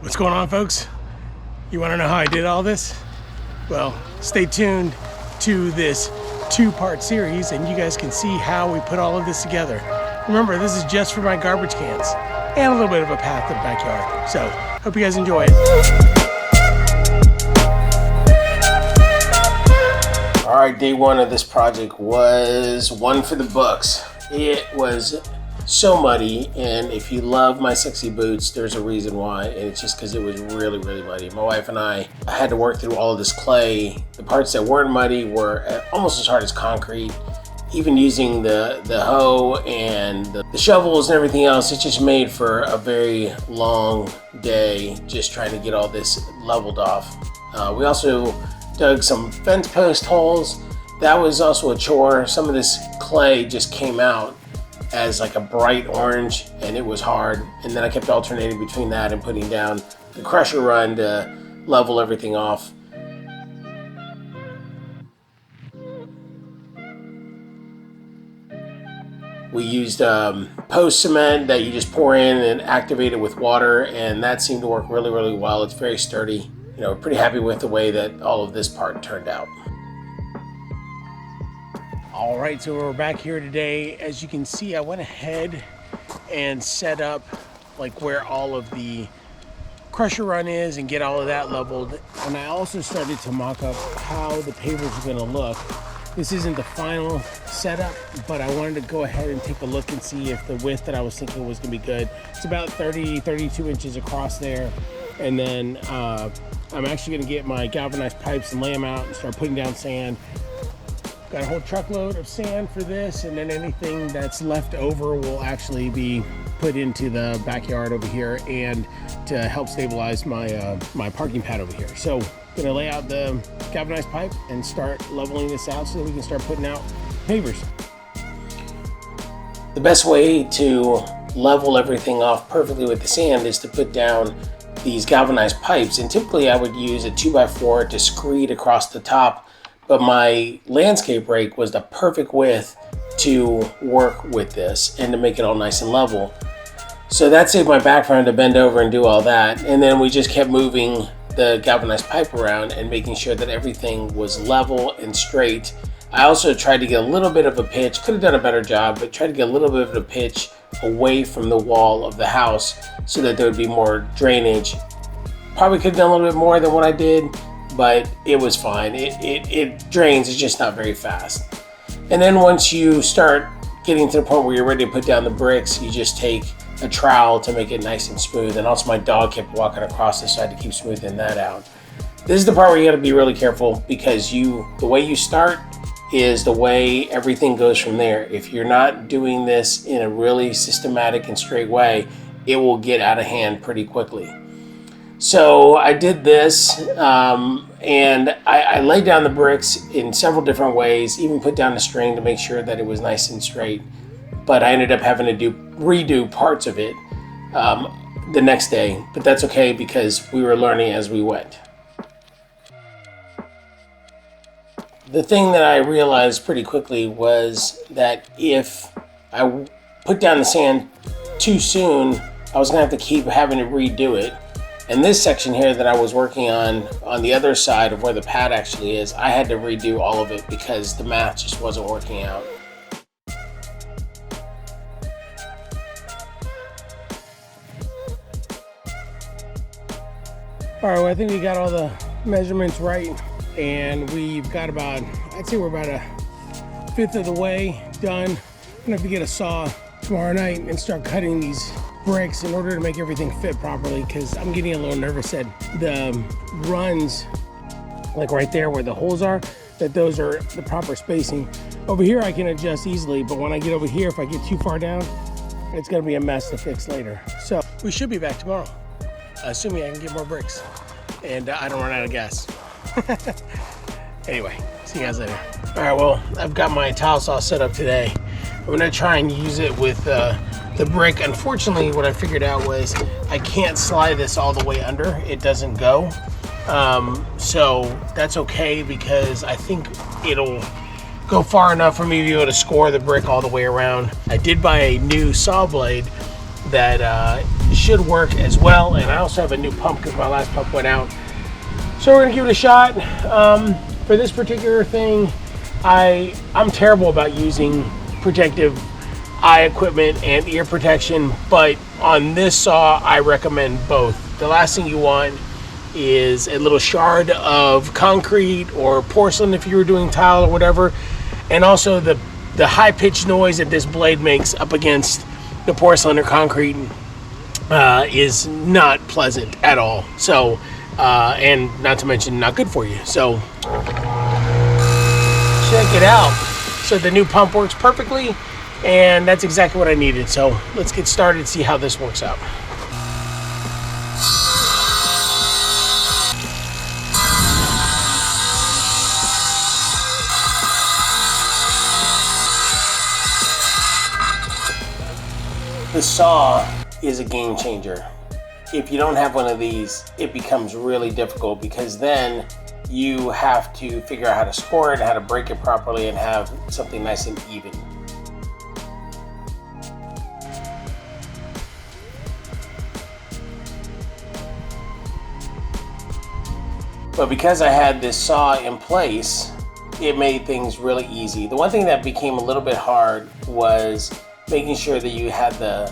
What's going on, folks? You want to know how I did all this? Well, stay tuned to this two-part series and you guys can see how we put all of this together. Remember, this is just for my garbage cans and a little bit of a path to the backyard. So, hope you guys enjoy it. All right, day one of this project was one for the books. It was so muddy, and if you love my sexy boots, there's a reason why, and it's just because it was really, really muddy. My wife and I had to work through all of this clay. The parts that weren't muddy were almost as hard as concrete. Even using the hoe and the shovels and everything else, it just made for a very long day just trying to get all this leveled off. We also dug some fence post holes. That was also a chore. Some of this clay just came out as like a bright orange and it was hard, and then I kept alternating between that and putting down the crusher run to level everything off. We used post cement that you just pour in and activate it with water, and that seemed to work really, really well. It's very sturdy. You know, we're pretty happy with the way that all of this part turned out. All right, so we're back here today. As you can see, I went ahead and set up like where all of the crusher run is and get all of that leveled. And I also started to mock up how the pavers are gonna look. This isn't the final setup, but I wanted to go ahead and take a look and see if the width that I was thinking was gonna be good. It's about 32 inches across there. And then I'm actually gonna get my galvanized pipes and lay them out and start putting down sand. Got a whole truckload of sand for this, and then anything that's left over will actually be put into the backyard over here and to help stabilize my my parking pad over here. So I'm gonna lay out the galvanized pipe and start leveling this out so that we can start putting out pavers. The best way to level everything off perfectly with the sand is to put down these galvanized pipes, and typically I would use a 2x4 to screed across the top, but my landscape rake was the perfect width to work with this and to make it all nice and level. So that saved my back for having to bend over and do all that, and then we just kept moving the galvanized pipe around and making sure that everything was level and straight. I also tried to get a little bit of a pitch, could have done a better job, but tried to get a little bit of a pitch away from the wall of the house so that there would be more drainage. Probably could have done a little bit more than what I did, but it was fine. It drains, it's just not very fast. And then once you start getting to the point where you're ready to put down the bricks, you just take a trowel to make it nice and smooth. And also my dog kept walking across this, so I had to keep smoothing that out. This is the part where you gotta be really careful, because the way you start is the way everything goes from there. If you're not doing this in a really systematic and straight way, it will get out of hand pretty quickly. So I did this, and I laid down the bricks in several different ways, even put down a string to make sure that it was nice and straight. But I ended up having to redo parts of it the next day, but that's okay because we were learning as we went. The thing that I realized pretty quickly was that if I put down the sand too soon, I was gonna have to keep having to redo it. And this section here that I was working on the other side of where the pad actually is, I had to redo all of it because the math just wasn't working out. All right, well, I think we got all the measurements right, and we've got about, I'd say we're about a fifth of the way done. I'm gonna have to get a saw tomorrow night and start cutting these bricks in order to make everything fit properly, because I'm getting a little nervous that the runs, like right there where the holes are, that those are the proper spacing. Over here I can adjust easily, but when I get over here, if I get too far down, it's gonna be a mess to fix later. So we should be back tomorrow, assuming I can get more bricks and I don't run out of gas. Anyway, see you guys later. All right, well, I've got my tile saw set up today. I'm gonna try and use it with the brick. Unfortunately, what I figured out was I can't slide this all the way under. It doesn't go. So that's okay, because I think it'll go far enough for me to be able to score the brick all the way around. I did buy a new saw blade that should work as well. And I also have a new pump because my last pump went out. So we're gonna give it a shot. For this particular thing, I'm terrible about using protective eye equipment and ear protection, but on this saw, I recommend both. The last thing you want is a little shard of concrete or porcelain if you were doing tile or whatever, and also the high-pitched noise that this blade makes up against the porcelain or concrete is not pleasant at all. So, and not to mention not good for you. So check it out. So the new pump works perfectly, and that's exactly what I needed. So let's get started and see how this works out. The saw is a game changer. If you don't have one of these, it becomes really difficult because then you have to figure out how to score it, how to break it properly, and have something nice and even. But because I had this saw in place, it made things really easy. The one thing that became a little bit hard was making sure that you had the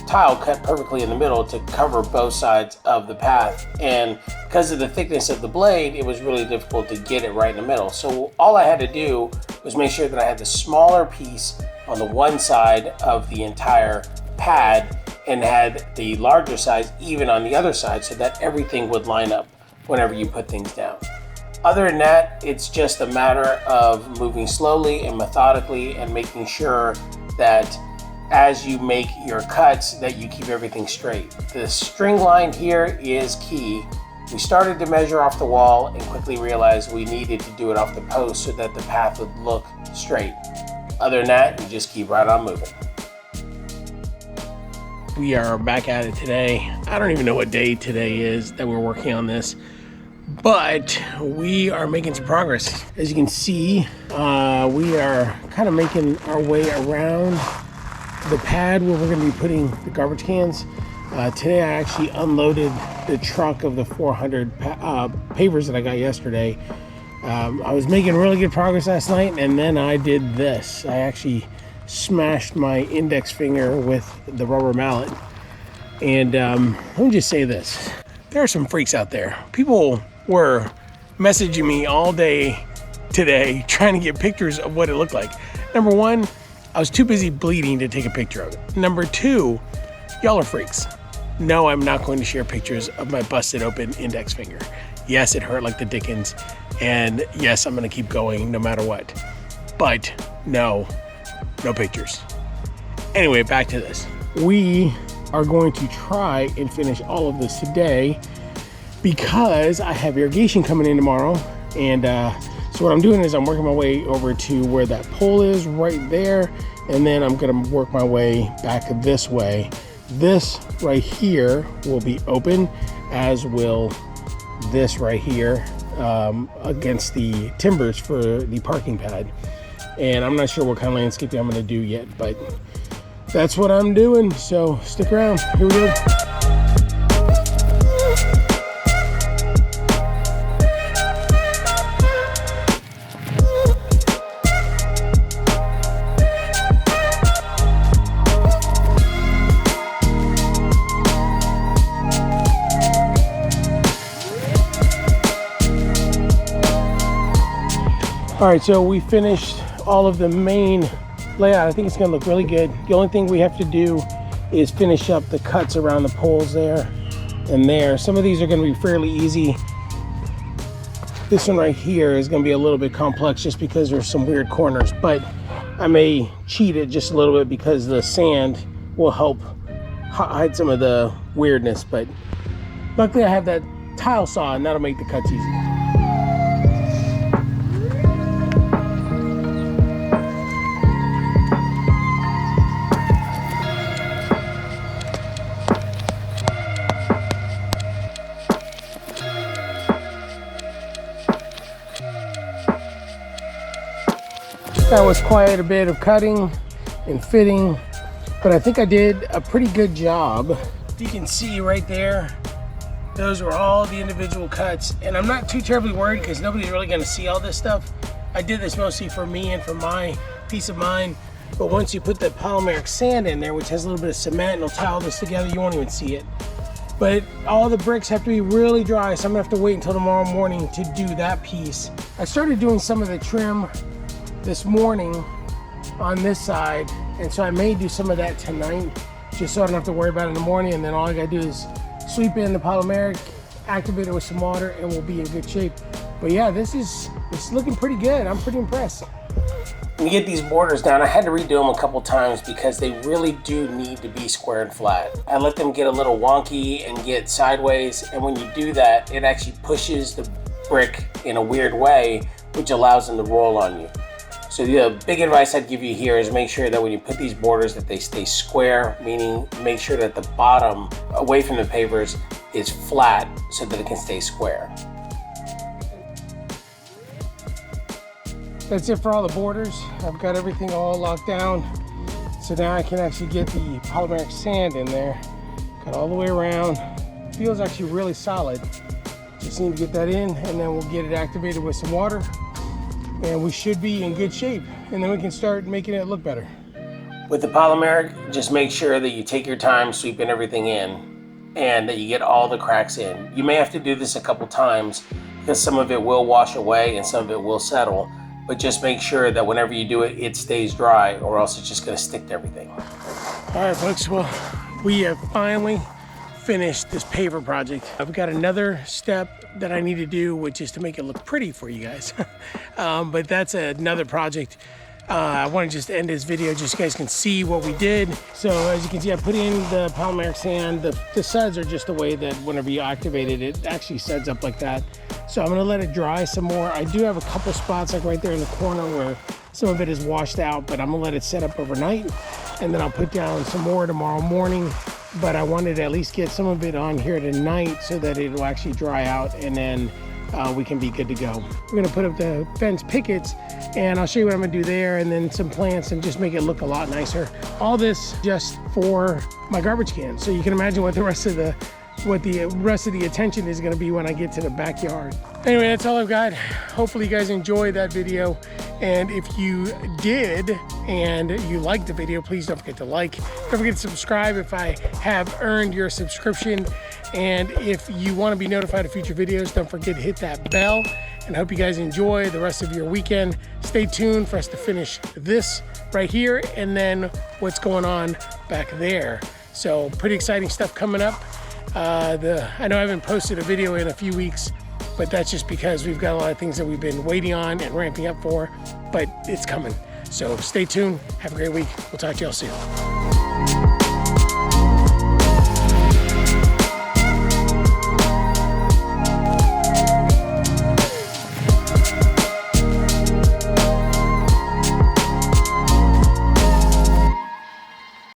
tile cut perfectly in the middle to cover both sides of the path. And because of the thickness of the blade, it was really difficult to get it right in the middle. So all I had to do was make sure that I had the smaller piece on the one side of the entire pad and had the larger size even on the other side so that everything would line up whenever you put things down. Other than that, it's just a matter of moving slowly and methodically and making sure that as you make your cuts that you keep everything straight. The string line here is key. We started to measure off the wall and quickly realized we needed to do it off the post so that the path would look straight. Other than that, you just keep right on moving. We are back at it today. I don't even know what day today is that we're working on this, but we are making some progress. As you can see, we are kind of making our way around the pad where we're going to be putting the garbage cans. Today I actually unloaded the truck of the 400 pavers that I got yesterday. I was making really good progress last night, and then I did this. I actually smashed my index finger with the rubber mallet. And let me just say this. There are some freaks out there. People were messaging me all day today trying to get pictures of what it looked like. Number one, I was too busy bleeding to take a picture of it. Number two, y'all are freaks. No, I'm not going to share pictures of my busted open index finger. Yes, it hurt like the dickens. And yes, I'm going to keep going no matter what. But no pictures. Anyway, back to this. We are going to try and finish all of this today because I have irrigation coming in tomorrow. And so what I'm doing is I'm working my way over to where that pole is right there. And then I'm going to work my way back this way. This right here will be open, as will this right here against the timbers for the parking pad. And I'm not sure what kind of landscaping I'm going to do yet, but that's what I'm doing. So stick around. Here we go. All right, so we finished all of the main layout. I think it's gonna look really good. The only thing we have to do is finish up the cuts around the poles there and there. Some of these are gonna be fairly easy. This one right here is gonna be a little bit complex just because there's some weird corners, but I may cheat it just a little bit because the sand will help hide some of the weirdness. But luckily I have that tile saw and that'll make the cuts easy. That was quite a bit of cutting and fitting, but I think I did a pretty good job You can see right there, those were all the individual cuts. And I'm not too terribly worried because nobody's really gonna see all this stuff. I did this mostly for me and for my peace of mind. But once you put the polymeric sand in there, which has a little bit of cement and will tie all this together, you won't even see it. But all the bricks have to be really dry, so I'm gonna have to wait until tomorrow morning to do that piece. I started doing some of the trim this morning on this side, and so I may do some of that tonight, just so I don't have to worry about it in the morning, and then all I gotta do is sweep in the polymeric, activate it with some water, and we'll be in good shape. But yeah, it's looking pretty good. I'm pretty impressed. When you get these borders down, I had to redo them a couple times because they really do need to be square and flat. I let them get a little wonky and get sideways, and when you do that, it actually pushes the brick in a weird way, which allows them to roll on you. So the big advice I'd give you here is make sure that when you put these borders that they stay square, meaning make sure that the bottom away from the pavers is flat so that it can stay square. That's it for all the borders. I've got everything all locked down. So now I can actually get the polymeric sand in there. Got all the way around. Feels actually really solid. Just need to get that in, and then we'll get it activated with some water. And we should be in good shape. And then we can start making it look better. With the polymeric, just make sure that you take your time sweeping everything in and that you get all the cracks in. You may have to do this a couple times because some of it will wash away and some of it will settle. But just make sure that whenever you do it, it stays dry, or else it's just gonna stick to everything. All right, folks, well, we have finally finished this paver project. I've got another step that I need to do, which is to make it look pretty for you guys. But that's another project. I want to just end this video just so you guys can see what we did. So as you can see, I put in the polymeric sand. The suds are just the way that whenever you activate it, it actually suds up like that. So I'm gonna let it dry some more. I do have a couple spots like right there in the corner where some of it is washed out, but I'm gonna let it set up overnight, and then I'll put down some more tomorrow morning. But I wanted to at least get some of it on here tonight so that it will actually dry out, and then we can be good to go. We're gonna put up the fence pickets, and I'll show you what I'm gonna do there, and then some plants, and just make it look a lot nicer. All this just for my garbage can, so you can imagine what the rest of the attention is going to be when I get to the backyard. Anyway, that's all I've got. Hopefully you guys enjoyed that video, and if you did and you liked the video, please don't forget to like. Don't forget to subscribe if I have earned your subscription, and if you want to be notified of future videos, don't forget to hit that bell. And I hope you guys enjoy the rest of your weekend. Stay tuned for us to finish this right here, and then what's going on back there. So pretty exciting stuff coming up. I know I haven't posted a video in a few weeks, but that's just because we've got a lot of things that we've been waiting on and ramping up for, but it's coming. So stay tuned. Have a great week. We'll talk to y'all soon.